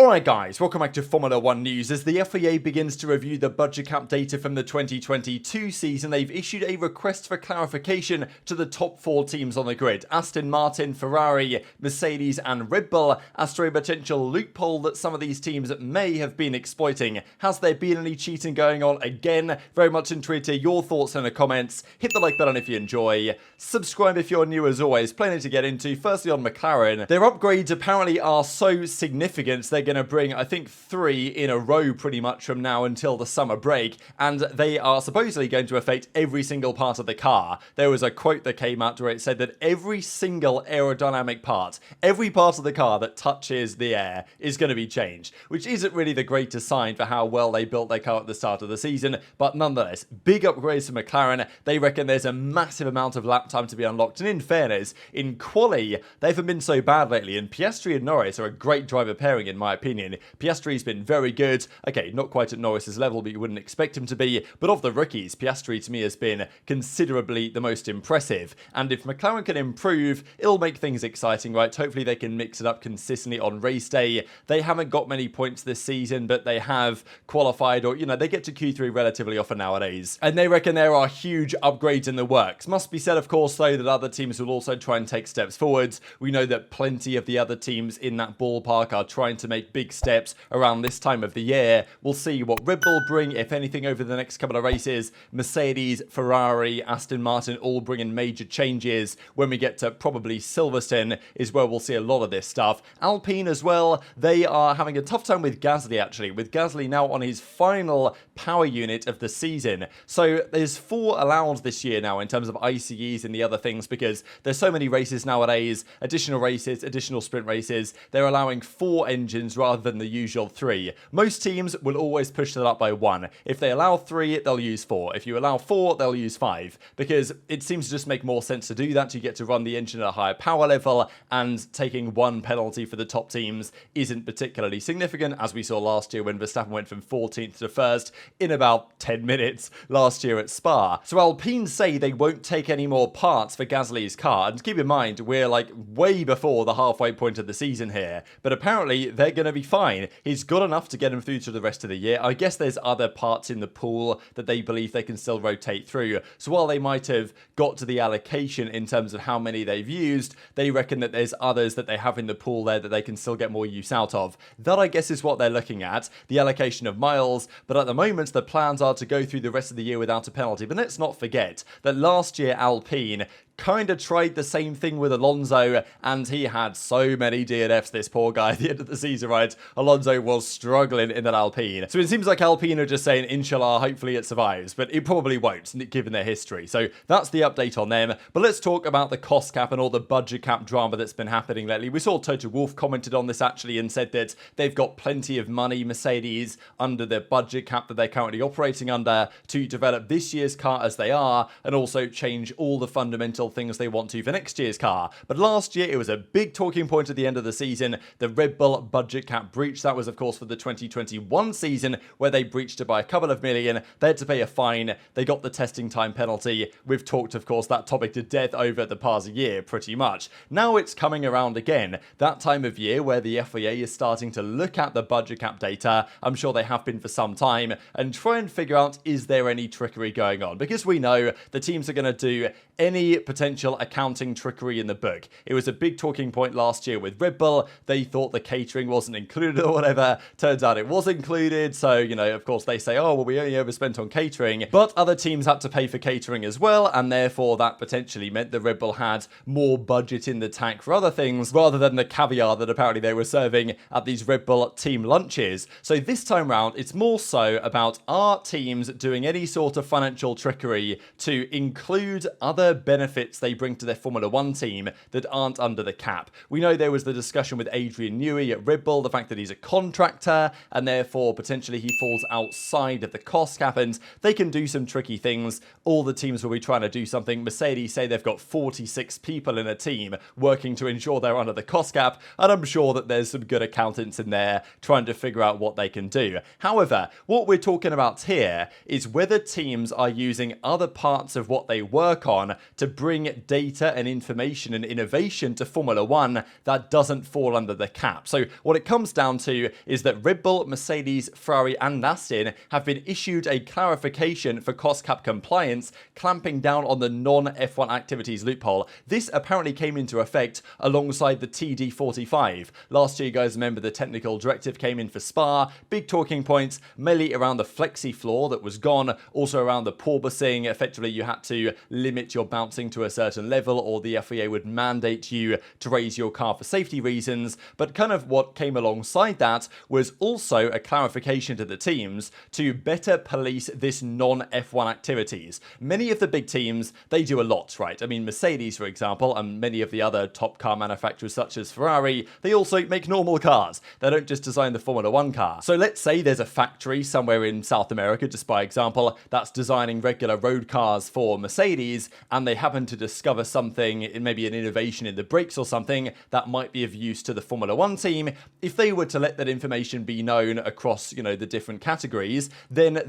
Alright guys, welcome back to Formula 1 news. As the FIA begins to review the budget cap data from the 2022 season, they've issued a request for clarification to the top 4 teams on the grid. Aston Martin, Ferrari, Mercedes and Red Bull as to a potential loophole that some of these teams may have been exploiting. Has there been any cheating going on again? Very much intrigued to hear your thoughts in the comments. Hit the like button if you enjoy. Subscribe if you're new as always. Plenty to get into. Firstly on McLaren, their upgrades apparently are so significant they're going to bring, I think, 3 in a row pretty much from now until the summer break, and they are supposedly going to affect every single part of the car. There was a quote that came out where it said that every single aerodynamic part, every part of the car that touches the air is going to be changed, which isn't really the greatest sign for how well they built their car at the start of the season, but nonetheless, big upgrades for McLaren. They reckon there's a massive amount of lap time to be unlocked, and in fairness, in quali, they haven't been so bad lately, and Piastri and Norris are a great driver pairing in my opinion. Piastri's been very good. Okay, not quite at Norris's level, but you wouldn't expect him to be. But of the rookies, Piastri to me has been considerably the most impressive. And if McLaren can improve, it'll make things exciting, right? Hopefully they can mix it up consistently on race day. They haven't got many points this season, but they have qualified, or, you know, they get to Q3 relatively often nowadays. And they reckon there are huge upgrades in the works. Must be said, of course, though, that other teams will also try and take steps forwards. We know that plenty of the other teams in that ballpark are trying to make big steps around this time of the year. We'll see what Red Bull bring, if anything, over the next couple of races. Mercedes, Ferrari, Aston Martin all bringing major changes. When we get to probably Silverstone is where we'll see a lot of this stuff. Alpine as well, they are having a tough time with Gasly actually, with Gasly now on his final power unit of the season. So there's 4 allowed this year now in terms of ICEs and the other things, because there's so many races nowadays, additional races, additional sprint races. They're allowing 4 engines rather than the usual 3. Most teams will always push that up by 1. If they allow 3, they'll use 4. If you allow 4, they'll use 5, because it seems to just make more sense to do that. You get to run the engine at a higher power level, and taking 1 penalty for the top teams isn't particularly significant, as we saw last year when Verstappen went from 14th to 1st in about 10 minutes last year at Spa. So Alpine say they won't take any more parts for Gasly's car, and keep in mind, we're like way before the halfway point of the season here, but apparently they're going to be fine. He's got enough to get him through to the rest of the year. I guess there's other parts in the pool that they believe they can still rotate through. So while they might have got to the allocation in terms of how many they've used, they reckon that there's others that they have in the pool there that they can still get more use out of. That, I guess, is what they're looking at, the allocation of miles. But at the moment, the plans are to go through the rest of the year without a penalty. But let's not forget that last year Alpine kind of tried the same thing with Alonso, and he had so many DNFs, this poor guy, at the end of the season, right? Alonso was struggling in that Alpine. So it seems like Alpine are just saying, inshallah, hopefully it survives, but it probably won't, given their history. So that's the update on them. But let's talk about the cost cap and all the budget cap drama that's been happening lately. We saw Toto Wolff commented on this actually and said that they've got plenty of money, Mercedes, under the budget cap that they're currently operating under, to develop this year's car as they are, and also change all the fundamental things they want to for next year's car. But last year it was a big talking point at the end of the season, the Red Bull budget cap breach. That was of course for the 2021 season, where they breached it by a couple of million. They had to pay a fine, they got the testing time penalty. We've talked of course that topic to death over the past year pretty much. Now it's coming around again, that time of year where the FIA is starting to look at the budget cap data. I'm sure they have been for some time, and try and figure out, is there any trickery going on? Because we know the teams are going to do any potential accounting trickery in the book. It was a big talking point last year with Red Bull. They thought the catering wasn't included or whatever. Turns out it was included. So, you know, of course they say, oh, well, we only overspent on catering. But other teams had to pay for catering as well. And therefore that potentially meant that Red Bull had more budget in the tank for other things, rather than the caviar that apparently they were serving at these Red Bull team lunches. So this time round, it's more so about, are teams doing any sort of financial trickery to include other benefits they bring to their Formula 1 team that aren't under the cap? We know there was the discussion with Adrian Newey at Red Bull, the fact that he's a contractor and therefore potentially he falls outside of the cost cap, and they can do some tricky things. All the teams will be trying to do something. Mercedes say they've got 46 people in a team working to ensure they're under the cost cap, and I'm sure that there's some good accountants in there trying to figure out what they can do. However, what we're talking about here is whether teams are using other parts of what they work on to bring bring data and information and innovation to Formula One that doesn't fall under the cap. So what it comes down to is that Red Bull, Mercedes, Ferrari and Aston have been issued a clarification for cost cap compliance, clamping down on the non-F1 activities loophole. This apparently came into effect alongside the TD45. Last year, you guys remember the technical directive came in for Spa. Big talking points, mainly around the flexi floor that was gone, also around the porpoising. Effectively, you had to limit your bouncing to a certain level, or the FIA would mandate you to raise your car for safety reasons. But kind of what came alongside that was also a clarification to the teams to better police this non-F1 activities. Many of the big teams, they do a lot, right? I mean, Mercedes, for example, and many of the other top car manufacturers such as Ferrari, they also make normal cars. They don't just design the Formula One car. So let's say there's a factory somewhere in South America, just by example, that's designing regular road cars for Mercedes, and they happen to discover something, maybe an innovation in the brakes or something, that might be of use to the Formula One team. If they were to let that information be known across, the different categories, then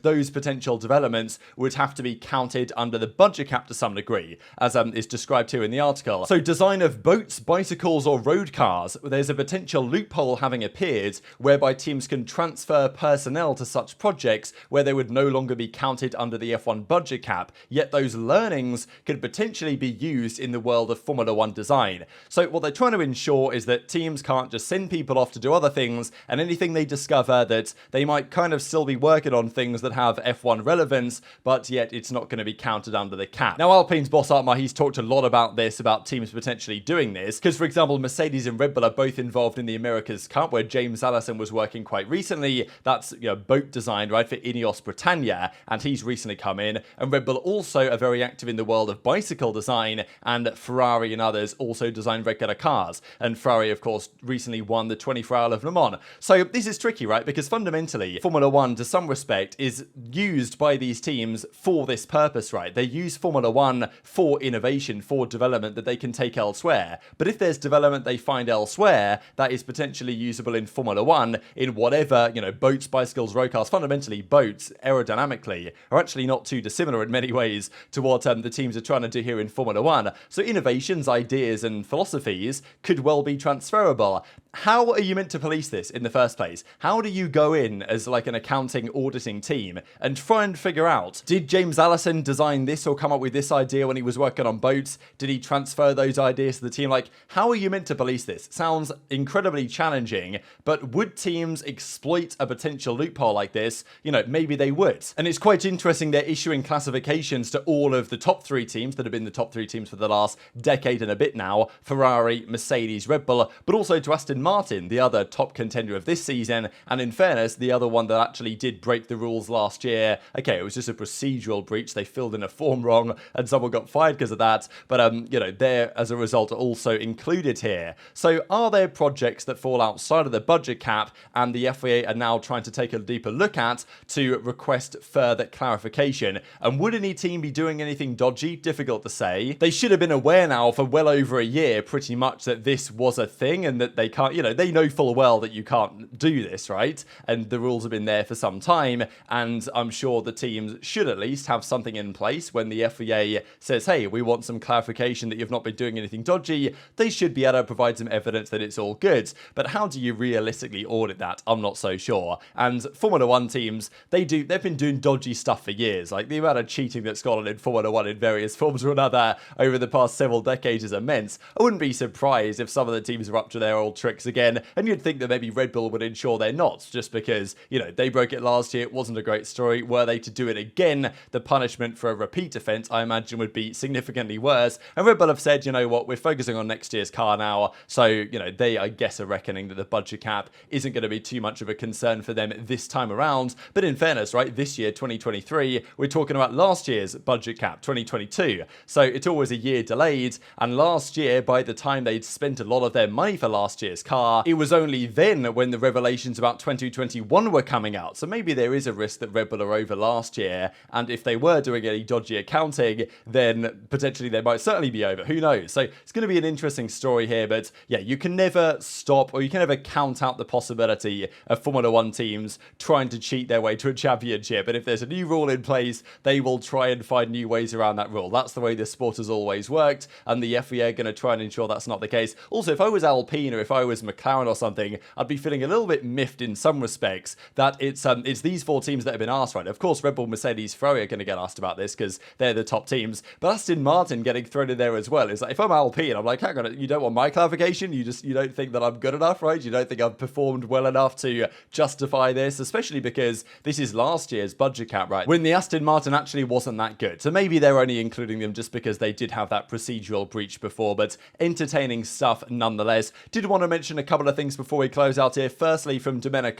those potential developments would have to be counted under the budget cap to some degree, as is described here in the article. So design of boats, bicycles or road cars, there's a potential loophole having appeared whereby teams can transfer personnel to such projects where they would no longer be counted under the F1 budget cap, yet those learnings could potentially be used in the world of Formula One design. So what they're trying to ensure is that teams can't just send people off to do other things, and anything they discover that they might kind of still be working on things that have F1 relevance, but yet it's not going to be counted under the cap. Now, Alpine's boss Otmar, he's talked a lot about this, about teams potentially doing this, because for example, Mercedes and Red Bull are both involved in the America's Cup, where James Allison was working quite recently. That's boat design, right, for Ineos Britannia, and he's recently come in. And Red Bull also are very active in the world of bicycle design, and Ferrari and others also design regular cars. And Ferrari, of course, recently won the 24 Hour of Le Mans. So this is tricky, right? Because fundamentally, Formula One, to some respect, is used by these teams for this purpose, right? They use Formula One for innovation, for development that they can take elsewhere. But if there's development they find elsewhere that is potentially usable in Formula One, in whatever, boats, bicycles, road cars, fundamentally boats, aerodynamically, are actually not too dissimilar in many ways to what the teams are trying to do here in Formula One. So innovations, ideas and philosophies could well be transferable. How are you meant to police this in the first place? How do you go in as like an accounting auditing team and try and figure out, did James Allison design this or come up with this idea when he was working on boats? Did he transfer those ideas to the team? Like, how are you meant to police this? Sounds incredibly challenging, but would teams exploit a potential loophole like this? Maybe they would. And it's quite interesting they're issuing classifications to all of the top three teams that have been the top three teams for the last decade and a bit now, Ferrari, Mercedes, Red Bull, but also to Aston Martin, the other top contender of this season, and in fairness, the other one that actually did break the rules last year. Okay, it was just a procedural breach. They filled in a form wrong and someone got fired because of that, but they're as a result also included here. So are there projects that fall outside of the budget cap and the FIA are now trying to take a deeper look at to request further clarification? And would any team be doing anything dodgy? Difficult to say. They should have been aware now for well over a year pretty much that this was a thing and that they can't, they know full well that you can't do this, right? And the rules have been there for some time, and I'm sure the teams should at least have something in place when the FIA says, hey, we want some clarification that you've not been doing anything dodgy. They should be able to provide some evidence that it's all good. But how do you realistically audit that? I'm not so sure. And Formula One teams, they've been doing dodgy stuff for years. Like the amount of cheating that's gone on in Formula One in various forms or another over the past several decades is immense. I wouldn't be surprised if some of the teams are up to their old tricks again, and you'd think that maybe Red Bull would ensure they're not, just because, they broke it last year, it wasn't a great story. Were they to do it again, the punishment for a repeat offence, I imagine, would be significantly worse. And Red Bull have said, you know what, we're focusing on next year's car now, so, they, I guess, are reckoning that the budget cap isn't going to be too much of a concern for them this time around. But in fairness, right, this year, 2023, we're talking about last year's budget cap, 2022. So it's always a year delayed, and last year, by the time they'd spent a lot of their money for last year's car, it was only then when the revelations about 2021 were coming out. So maybe there is a risk that Red Bull are over last year, and if they were doing any dodgy accounting, then potentially they might certainly be over. Who knows? So it's going to be an interesting story here, but yeah, you can never stop, or you can never count out the possibility of Formula One teams trying to cheat their way to a championship. And if there's a new rule in place, they will try and find new ways around that rule. that's the way the sport has always worked, and the FIA are going to try and ensure that's not the case. Also, if I was Alpine or if I was McLaren or something, I'd be feeling a little bit miffed in some respects that it's these four teams that have been asked, right? Of course, Red Bull, Mercedes, Ferrari are going to get asked about this because they're the top teams, but Aston Martin getting thrown in there as well. It's like, if I'm Alpine, I'm like, hang on, you don't want my clarification? You don't think that I'm good enough, right? You don't think I've performed well enough to justify this, especially because this is last year's budget cap, right? When the Aston Martin actually wasn't that good. So maybe they're only including them just because they did have that procedural breach before, but entertaining stuff nonetheless. Did want to mention a couple of things before we close out here. Firstly, from Stefano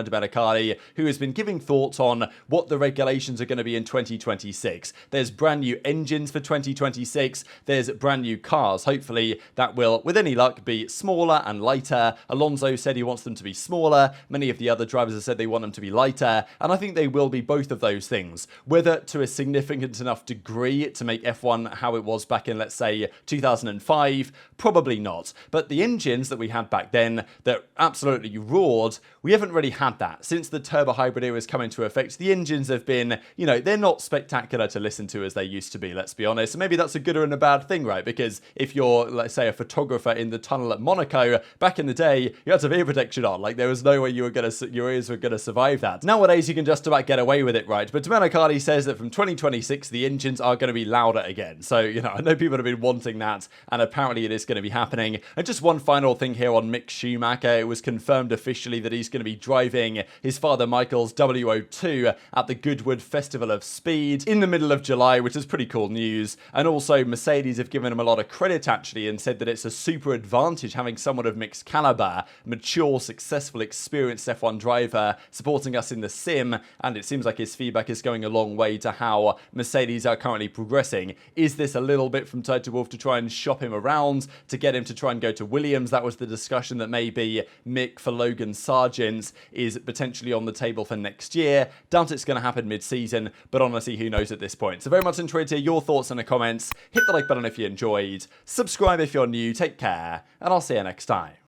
Domenicali, who has been giving thoughts on what the regulations are going to be in 2026. There's brand new engines for 2026. There's brand new cars. Hopefully that will, with any luck, be smaller and lighter. Alonso said he wants them to be smaller. Many of the other drivers have said they want them to be lighter, and I think they will be both of those things. Whether to a significant enough degree to make F1 how it was back in, let's say, 2005, probably not. But the engines that we had back then that absolutely roared, we haven't really had that. Since the turbo hybrid era has come into effect, the engines have been, they're not spectacular to listen to as they used to be, let's be honest. And maybe that's a good and a bad thing, right? Because if you're, let's say, a photographer in the tunnel at Monaco, back in the day, you had to have ear protection on. Like, there was no way your ears were going to survive that. Nowadays, you can just about get away with it, right? But Domenicali says that from 2026, the engines are going to be louder again. So, I know people have been wanting that, and apparently it is going to be happening. And just one final thing here on Mick Schumacher. It was confirmed officially that he's going to be driving his father Michael's W02 at the Goodwood Festival of Speed in the middle of July, which is pretty cool news. And also, Mercedes have given him a lot of credit, actually, and said that it's a super advantage having someone of Mick's caliber, mature, successful, experienced F1 driver supporting us in the sim, and it seems like his feedback is going a long way to how Mercedes are currently progressing. Is this a little bit from Toto Wolff to try and shop him around, to get him to try and go to Williams? That was the discussion, that maybe Mick for Logan Sargent is potentially on the table for next year. Doubt it's going to happen mid-season, but honestly, who knows at this point. So very much enjoyed to hear your thoughts in the comments. Hit the like button if you enjoyed. Subscribe if you're new. Take care, and I'll see you next time.